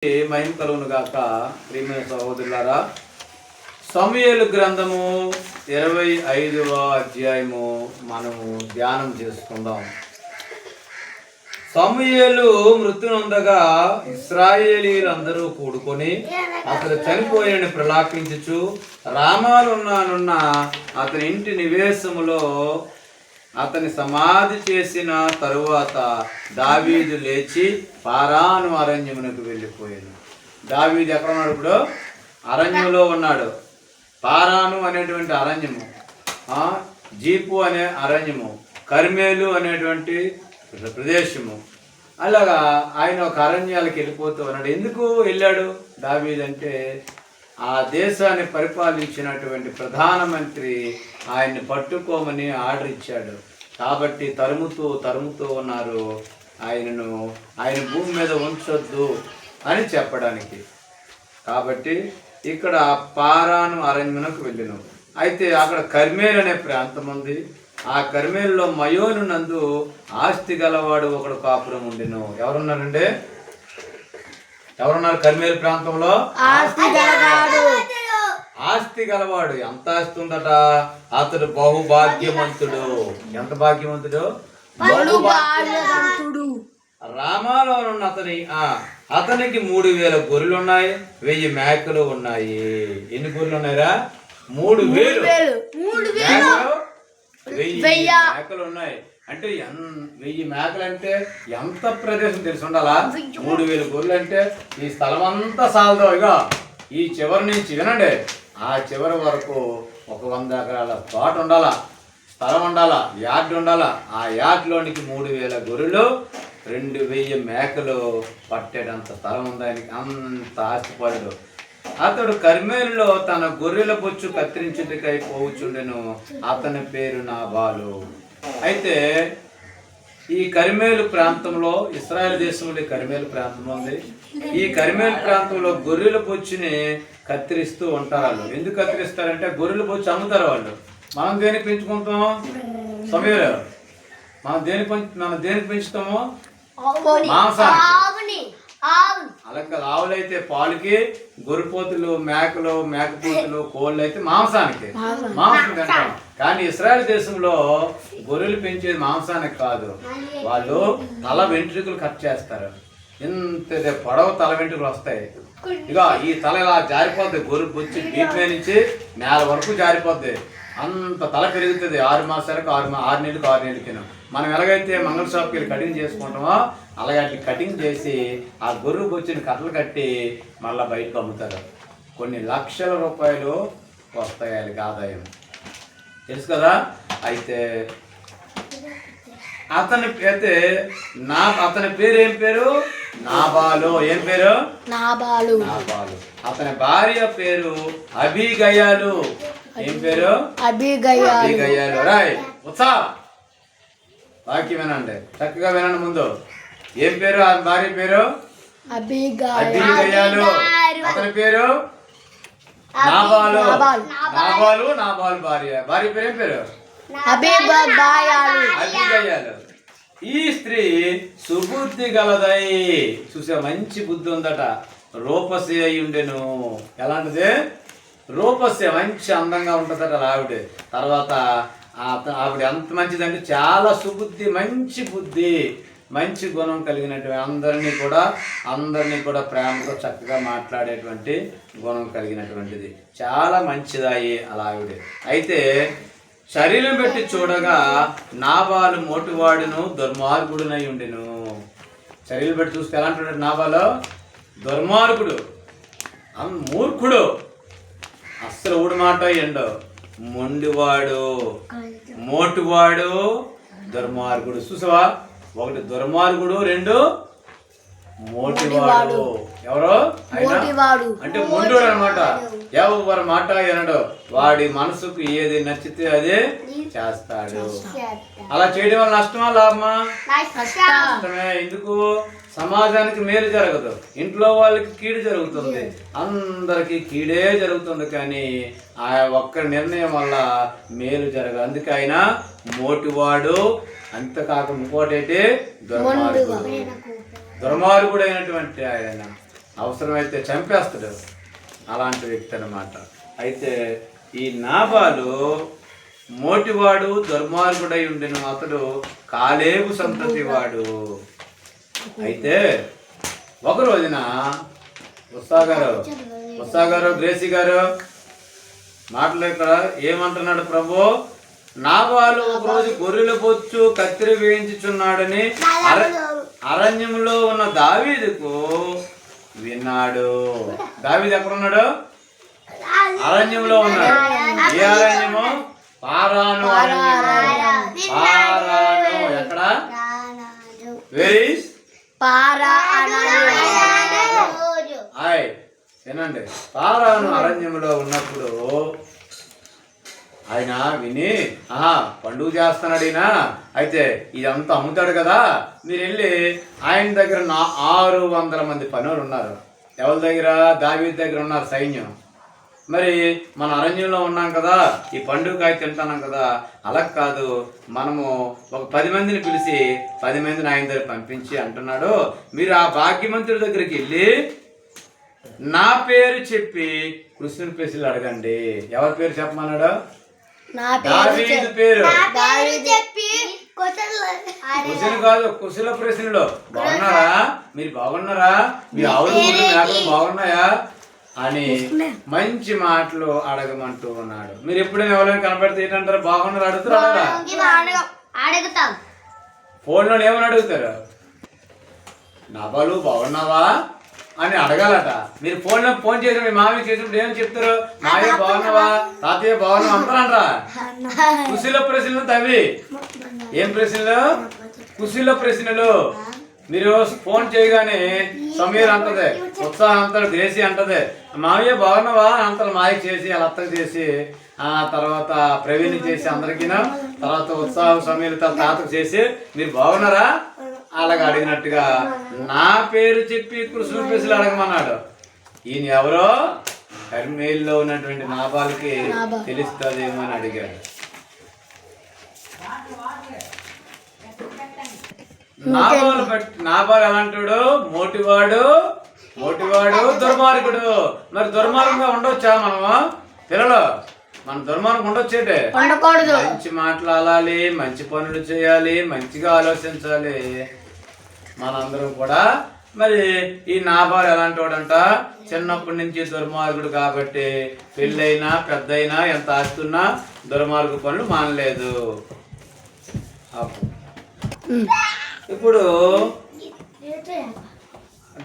మహిమ కలుగును గాక. ప్రియమైన సహోదరులారా, సమూయేలు గ్రంథము 25వ అధ్యాయము మనము ధ్యానం చేసుకుందాం. సమూయేలు మృతి నొందగా ఇశ్రాయేలీలందరూ కూడుకొని అతడు చనిపోయాడని ప్రలాపించుచు రామాలున్నానున్న అతని ఇంటి నివేశములో అతని సమాధి చేసిన తరువాత దావీదు లేచి పారాను అరణ్యమునకు వెళ్ళిపోయాడు. దావీదు ఎక్కడ ఉన్నాడు? ఇప్పుడు అరణ్యంలో ఉన్నాడు. పారాను అనేటువంటి అరణ్యము, జీపు అనే అరణ్యము, కర్మేలు అనేటువంటి ప్రదేశము. అలాగా ఆయన ఒక అరణ్యాలకు వెళ్ళిపోతూ ఉన్నాడు. ఎందుకు వెళ్ళాడు దావీదు అంటే, ఆ దేశాన్ని పరిపాలించినటువంటి ప్రధానమంత్రి ఆయన్ని పట్టుకోమని ఆర్డర్ ఇచ్చాడు. కాబట్టి తరుముతూ ఉన్నారు ఆయన భూమి మీద ఉంచొద్దు అని చెప్పడానికి. కాబట్టి ఇక్కడ పారాను అరణ్యమునకు వెళ్ళిన. అయితే అక్కడ కర్మేలు అనే ప్రాంతం ఉంది. ఆ కర్మేలులో మయోను నందు ఆస్తి గలవాడు ఒకడు కాపురం ఉండెను. ఎవరున్నారండి? ఎవరున్నారు కర్మేలు ప్రాంతంలో? ఆస్తి గలవాడు. ఎంత ఆస్తి ఉందట? అతడు బహుభాగ్యవంతుడు. ఎంత భాగ్యవంతుడు? బహుభాగ్యవంతుడు. రామాలో ఉన్న అతనికి 3000 గొర్రెలు ఉన్నాయి, 1000 మేకలు ఉన్నాయి. ఎన్ని గొర్రెలు ఉన్నాయిరా? 3000. 1000 మేకలు ఉన్నాయి. అంటే 1000 మేకలు అంటే ఎంత ప్రదేశం తెలిసి ఉండాలా? 3000 గొర్రెలు అంటే ఈ స్థలం అంతా సాలదు. ఇక ఈ చివరి నుంచి వినండి, ఆ చివరి వరకు ఒక 100 ఎకరాల తోట ఉండాలా, స్థలం ఉండాలా, యార్డ్ ఉండాలా. ఆ యార్డ్లోనికి 3000 గొర్రెలు, 2000 మేకలు పట్టేటంత స్థలం ఉంది ఆయనకి. అంత ఆస్తిపరుడు. అతడు కర్మేలులో తన గొర్రెల బొచ్చు కత్తిరించుటకై పోవుచుండెను. అతని పేరు నాబాలు. అయితే ఈ కర్మేలు ప్రాంతంలో, ఇశ్రాయేలు దేశంలో కర్మేలు ప్రాంతం ఉంది. ఈ కర్మేలు ప్రాంతంలో గొర్రెల బొచ్చుని కత్తిరిస్తూ ఉంటారు వాళ్ళు. ఎందుకు కత్తిరిస్తారంటే గొర్రెల బొచ్చు అమ్ముతారు వాళ్ళు. మనం దేనికి పెంచుకుంటాం? సమయంలో మనం దేనికి పెంచుతాము? మాంసానికి. అలాగే ఆవులైతే పాలకి, గొర్రెపోతులు, మేకపోతులు, కోళ్ళు అయితే మాంసం తింటాం. కానీ ఇశ్రాయేలు దేశంలో గొర్రెలు పెంచేది మాంసానికి కాదు. వాళ్ళు తల వెంట్రుకలు కట్ చేస్తారు. ఇంత పొడవు తల వెంట్రుకలు వస్తాయి. ఇక ఈ తల ఇలా జారిపోద్ది. గొర్రె బొచ్చి బీప్ మీద నుంచి నేల వరకు జారిపోద్ది. అంత తల పెరుగుతుంది. 6 మాసాలకు 6 నెలలకు 6 నెలలకి. మనం ఎలాగైతే మంగళ షాప్కి వెళ్ళి కటింగ్ చేసుకుంటామో అలాగే అట్లా కటింగ్ చేసి ఆ గొర్రె బొచ్చుని కట్టలు కట్టి మళ్ళీ బయటకు అమ్ముతారు. కొన్ని లక్షల రూపాయలు వస్తాయి వాళ్ళకి ఆదాయం. తెలుసు కదా. అయితే అతని పేరు ఏం పేరు? నాబాలు. ఏం పేరు? నాబాలు. అతని భార్య పేరు అబీగయాలు. ఏం పేరు? అబీగయాలు. రాయ్ ఉత్సాహ వాక్యం వినండి, చక్కగా వినండి. ముందు ఏం పేరు? ఆ భార్య పేరు అబీగయాలు. అతని పేరు నాబాలు. నాబాలు భార్య పేరు ఏం పేరు? అబీగయాలు. ఈ స్త్రీ సుబుద్ధి గలదై. చూసా, మంచి బుద్ధి ఉందట. రూపసి అయి ఉండెను. ఎలాంటిది? రూపసి, మంచి అందంగా ఉంటుందట ఆవిడ. తర్వాత ఆవిడ ఎంత మంచిదంటే చాలా సుబుద్ధి, మంచి బుద్ధి, మంచి గుణం కలిగినటువంటి, అందరినీ కూడా ప్రేమతో చక్కగా మాట్లాడేటువంటి గుణం కలిగినటువంటిది. చాలా మంచిదాయి అలా ఆవిడ. అయితే శరీరం పెట్టి చూడగా నాబాలు మోటువాడును దుర్మార్గుడునై ఉండెను. శరీరం పెట్టి చూస్తే ఎలా అంటున్నాడు? నాబాలు దుర్మార్గుడు, మూర్ఖుడు, అస్సలు ఊడి మాట ఎండో, మొండివాడు, మోటువాడు, దుర్మార్గుడు. చూసావా? 1 దుర్మార్గుడు, 2 మోటివాడు. ఎవరో అంటే మొండోడు అనమాట. ఎవరి మాట వినడు. వాడి మనసుకు ఏది నచ్చితే అదే చేస్తాడు. అలా చేయడం వల్ల నష్టమా లాభమా? నష్టమే. ఎందుకు? సమాజానికి మేలు జరగదు, ఇంట్లో వాళ్ళకి కీడు జరుగుతుంది, అందరికి కీడే జరుగుతుంది. కానీ ఆ ఒక్క నిర్ణయం వల్ల మేలు జరగదు. అందుకే ఆయన మోటివాడు. అంతకాక ఇంకోటి దుర్మార్గుడైనటువంటి ఆయన అవసరమైతే చంపేస్తాడు. అలాంటి వ్యక్తి అన్నమాట. అయితే ఈ నాబాలు మోటివాడు, దుర్మార్గుడై ఉండిన అతడు కాలేబు సంతతి వాడు. అయితే ఒక రోజున ఉత్సాహ గారు గ్రేసీ గారు మాటలు ఇక్కడ ఏమంటున్నాడు ప్రభు? నాబాలు ఒకరోజు గొర్రెల బొచ్చు కత్తిరి వేయించుచున్నాడని అరణ్యంలో ఉన్న దావీదుకు విన్నాడు. దావీదు ఎక్కడ ఉన్నాడు? అరణ్యంలో ఉన్నాడు. ఏ అరణ్యము? పారాను అరణ్యము. పారాను ఎక్కడ? వెరీ వినండి. పారాను అరణ్యంలో ఉన్నప్పుడు ఆయన విని పండుగ చేస్తున్నాడు ఈయన, అయితే ఇదంతా అమ్ముతాడు కదా, మీరు వెళ్ళి ఆయన దగ్గర 600 మంది పనులు ఉన్నారు. ఎవరి దగ్గర? దావీదు దగ్గర ఉన్నారు సైన్యం. మరి మన అరణ్యంలో ఉన్నాం కదా, ఈ పండుగ తింటున్నాం కదా, అలా కాదు, మనము ఒక 10 మందిని పిలిచి 10 మందిని ఆయన దగ్గర పంపించి అంటున్నాడు, మీరు ఆ భాగ్యమంతుడి దగ్గరికి వెళ్ళి నా పేరు చెప్పి కృష్ణుని ప్రశ్నలు అడగండి. ఎవరి పేరు చెప్పమన్నాడు? దావీదు పేరు. క్వశ్చన్ కాదు, కుశల ప్రశ్నలు. బాగున్నారా? మీరు బాగున్నారా? మీ ఆవులు మేకలు బాగున్నాయా అని మంచి మాటలు అడగమంటూ ఉన్నాడు. మీరు ఎప్పుడైనా ఎవరైనా కనపడితే ఏంటంటారు? బాగున్నారు అడుగుతారా? ఫోన్లో ఏమని అడుగుతారు? నాబాలు బాగున్నావా అని అడగాలట. మీరు ఫోన్ చేసి మీ మామయ్య చేసినప్పుడు ఏమని చెప్తారు? మావయ్య బాగున్నావా, తాతయ్య బాగున్నావా అంటారంటారా? కుశల ప్రశ్నలు తవి. ఏం ప్రశ్నలు? కుశల ప్రశ్నలు. మీరు ఫోన్ చేయగానే సమీర్ అంటది, ఉత్సాహం అంటాడు, గ్రేసీ అంటది, మావయ్య బాగున్నావా అంటారు. మాయకి చేసి వాళ్ళ అత్తకు చేసి, ఆ తర్వాత ప్రవీణ్ చేసి అందరికీ, తర్వాత ఉత్సాహం సమీర్ తాతకు చేసి మీరు బాగున్నారా అలాగ అడిగినట్టుగా నా పేరు చెప్పి కృష్ణుని ప్రశ్నలు అడగమన్నాడు. ఈయన ఎవరో కర్మేల్లో ఉన్నటువంటి నాబాలకి తెలుస్తుందేమో అని అడిగాడు. నాబాలు ఎలాంటాడు? మోటివాడు దుర్మార్గుడు. మరి దుర్మార్గంగా ఉండొచ్చా మనము? పిల్లలు మన దుర్మార్గం ఉండొచ్చేటే? మంచి మాట్లాడాలి, మంచి పనులు చేయాలి, మంచిగా ఆలోచించాలి మనందరం కూడా. మరి ఈ నాబాలు ఎలాంటి వాడంట? చిన్నప్పటి నుంచి దుర్మార్గుడు కాబట్టి పెళ్ళైనా పెద్దయినా ఎంత ఆస్తున్నా దుర్మార్గు పనులు మానలేదు. ఇప్పుడు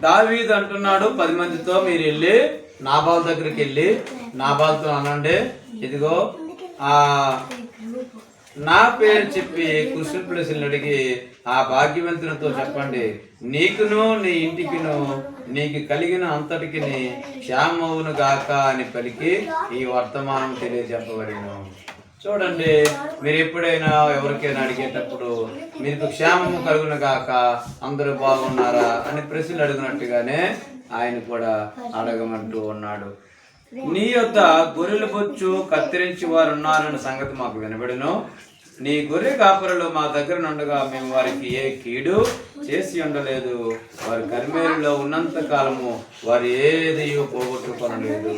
దావీదు అంటున్నాడు 10 మందితో మీరు వెళ్ళి నాబాలు దగ్గరికి వెళ్ళి నాబాలుతో అనండి, ఇదిగో నా పేరు చెప్పి కృష్ణ ప్లేసులను అడిగి ఆ భాగ్యవంతునితో చెప్పండి, నీకును నీ ఇంటికిను నీకు కలిగిన అంతటికి క్షేమవును గాక అని పలికి ఈ వర్తమానం తెలియజెప్పబడిను. చూడండి, మీరు ఎప్పుడైనా ఎవరికైనా అడిగేటప్పుడు మీకు క్షేమము కలుగును గాక, అందరూ బాగున్నారా అని ప్రశ్నలు అడిగినట్టుగానే ఆయన కూడా అడగమంటూ ఉన్నాడు. నీ యొద్ద గొర్రెల బొచ్చు కత్తిరించి వారు ఉన్నారన్న సంగతి మాకు వినబడిను. నీ గొర్రె కాపరులు మా దగ్గర నుండగా మేము వారికి ఏ కీడు చేసి ఉండలేదు. వారి కర్మేలులో ఉన్నంత కాలము వారు ఏది పోగొట్టుకొనలేదు.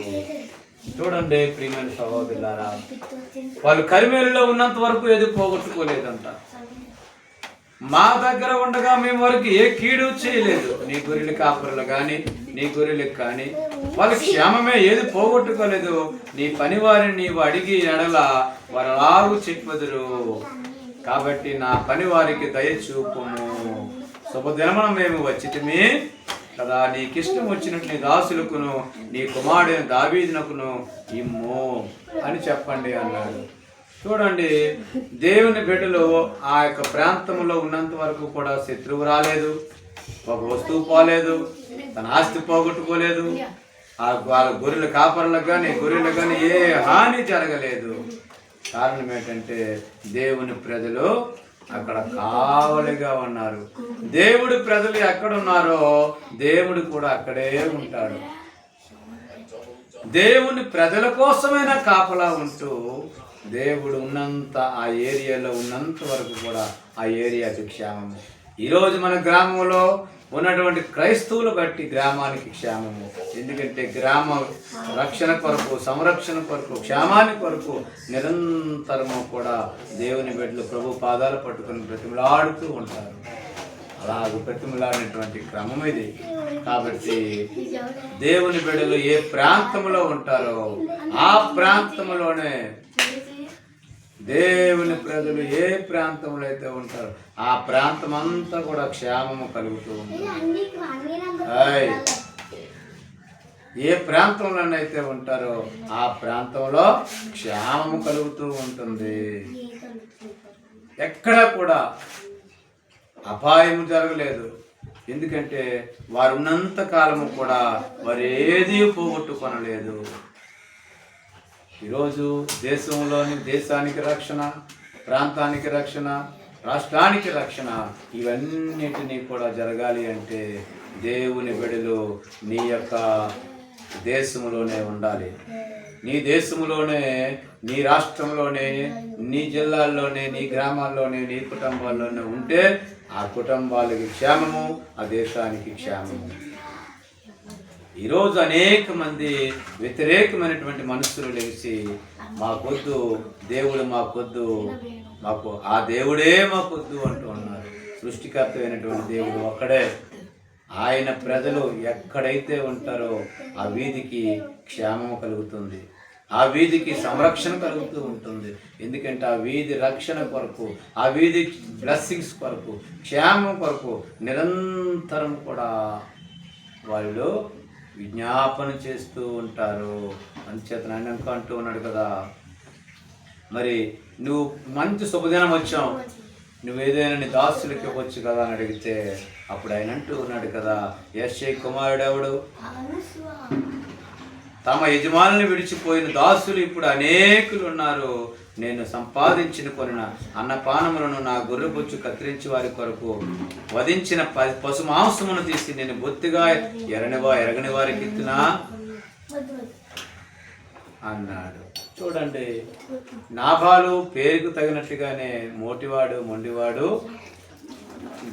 చూడండి ప్రియమైన సహోదరులారా, వాళ్ళు కర్మేలులో ఉన్నంత వరకు ఏది పోగొట్టుకోలేదంట. మా దగ్గర ఉండగా మేము వారికి ఏ కీడు చేయలేదు. నీ గొర్రెల కాపరులు కానీ నీ గొర్రెలకు కానీ వాళ్ళ క్షేమమే ఏది పోగొట్టుకోలేదు. నీ పని వారిని నీవు అడిగి ఎడల వారు అలాగూ చెప్పదురు. కాబట్టి నా పని వారికి దయచూపుము. శుభదినమున మేము వచ్చితిమి కదా, నీకిష్టం వచ్చినట్టు నీ దాసులకును నీ కుమారుడైన దావీదునకును ఇమ్ము అని చెప్పండి అన్నాడు. చూడండి, దేవుని బిడ్డలు ఆ యొక్క ప్రాంతంలో ఉన్నంత వరకు కూడా శత్రువు రాలేదు, ఒక వస్తువు పోలేదు, తన ఆస్తి పోగొట్టుకోలేదు, వాళ్ళ గొర్రెల కాపరులకు కానీ గొర్రెలకు కానీ ఏ హాని జరగలేదు. కారణం ఏంటంటే దేవుని ప్రజలు అక్కడ కావలిగా ఉన్నారు. దేవుడి ప్రజలు ఎక్కడున్నారో దేవుడు కూడా అక్కడే ఉంటాడు. దేవుని ప్రజల కోసమైనా కాపలా ఉంటూ దేవుడు ఉన్నంత ఆ ఏరియాలో ఉన్నంత వరకు కూడా ఆ ఏరియాకి క్షేమము. ఈరోజు మన గ్రామంలో ఉన్నటువంటి క్రైస్తవులు బట్టి గ్రామానికి క్షేమము. ఎందుకంటే గ్రామ రక్షణ కొరకు, సంరక్షణ కొరకు, క్షేమాన్ని కొరకు నిరంతరము కూడా దేవుని బిడ్డలు ప్రభు పాదాలు పట్టుకొని బ్రతిమలాడుతూ ఉంటారు. అలాగే బ్రతిమలాడినటువంటి క్రమం ఇది. కాబట్టి దేవుని బిడ్డలు ఏ ప్రాంతంలో ఉంటారో ఆ ప్రాంతంలోనే, దేవుని ప్రజలు ఏ ప్రాంతంలో అయితే ఉంటారో ఆ ప్రాంతం అంతా కూడా క్షేమము కలుగుతూ ఉంటుంది. ఏ ప్రాంతంలోనైతే ఉంటారో ఆ ప్రాంతంలో క్షేమము కలుగుతూ ఉంటుంది. ఎక్కడా కూడా అపాయం జరగలేదు. ఎందుకంటే వారు ఉన్నంత కాలము కూడా వారు ఏది పోగొట్టుకొనలేదు. ఈరోజు దేశానికి రక్షణ, ప్రాంతానికి రక్షణ, రాష్ట్రానికి రక్షణ, ఇవన్నిటినీ కూడా జరగాలి అంటే దేవుని బిడ్డలు నీ యొక్క దేశంలోనే ఉండాలి. నీ దేశంలోనే, నీ రాష్ట్రంలోనే, నీ జిల్లాల్లోనే, నీ గ్రామాల్లోనే, నీ కుటుంబాల్లోనే ఉంటే ఆ కుటుంబాలకి క్షేమము, ఆ దేశానికి క్షేమము. ఈరోజు అనేక మంది వ్యతిరేకమైనటువంటి మనుషులు లేచి మాకొద్దు దేవుడు, మాకొద్దు, మాకు ఆ దేవుడే మాకొద్దు అంటూ ఉన్నారు. సృష్టికర్త అయినటువంటి దేవుడు ఒక్కడే. ఆయన ప్రజలు ఎక్కడైతే ఉంటారో ఆ వీధికి క్షేమం కలుగుతుంది, ఆ వీధికి సంరక్షణ కలుగుతూ ఉంటుంది. ఎందుకంటే ఆ వీధి రక్షణ కొరకు, ఆ వీధి బ్లెస్సింగ్స్ కొరకు, క్షేమం కొరకు నిరంతరం కూడా వాళ్ళు విజ్ఞాపన చేస్తూ ఉంటారు. అంచేత ఆయన అంటూ ఉన్నాడు కదా, మరి నువ్వు మంచి శుభదినం వచ్చావు, నువ్వేదైనా నీ దాసులకి ఇవ్వచ్చు కదా అని అడిగితే అప్పుడు ఆయన అంటూ ఉన్నాడు కదా, యెషై కుమారుడు ఎవడు? తమ యజమానులను విడిచిపోయిన దాసులు ఇప్పుడు అనేకులు ఉన్నారు. నేను సంపాదించిన కొనిన అన్నపానములను నా గొర్రెబొచ్చు కత్తిరించి వారి కొరకు వధించిన పశు మాంసమును తీసి నేను బొత్తిగా ఎరగని వారికి ఇస్తున్నా అన్నాడు. చూడండి, నాబాలు పేరుకు తగినట్టుగానే మోటివాడు, మొండివాడు,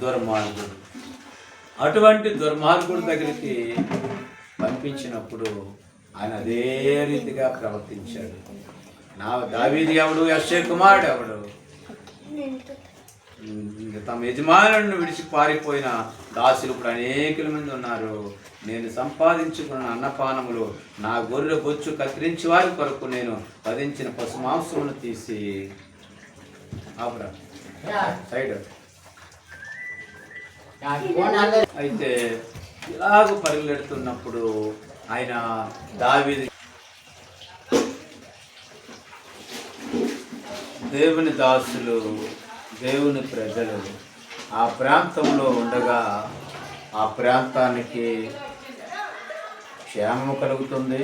దుర్మార్గుడు. అటువంటి దుర్మార్గుడు దగ్గరికి పంపించినప్పుడు ఆయన అదే రీతిగా ప్రవర్తించాడు. దావీదు ఎవడు? యెషై కుమారుడు ఎవడు? తమ యజమానులను విడిచి పారిపోయిన దాసులు ఇప్పుడు అనేకుల మంది ఉన్నారు. నేను సంపాదించుకున్న అన్నపానములు నా గొర్రె బొచ్చు కత్తిరించి వారి కొరకు నేను వధించిన పశు మాంసమును తీసి సైడ్ అయితే ఇలాగ పరిగెడుతున్నప్పుడు ఆయన దావీదు దేవుని దాసులు, దేవుని ప్రజలు ఆ ప్రాంతంలో ఉండగా ఆ ప్రాంతానికి క్షేమము కలుగుతుంది.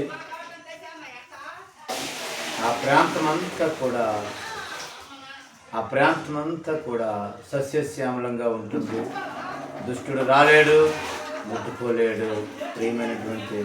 ఆ ప్రాంతమంతా కూడా సస్యశ్యామలంగా ఉంటుంది. దుష్టుడు రాలేడు, ముట్టుకోలేడు. ప్రియమైనటువంటి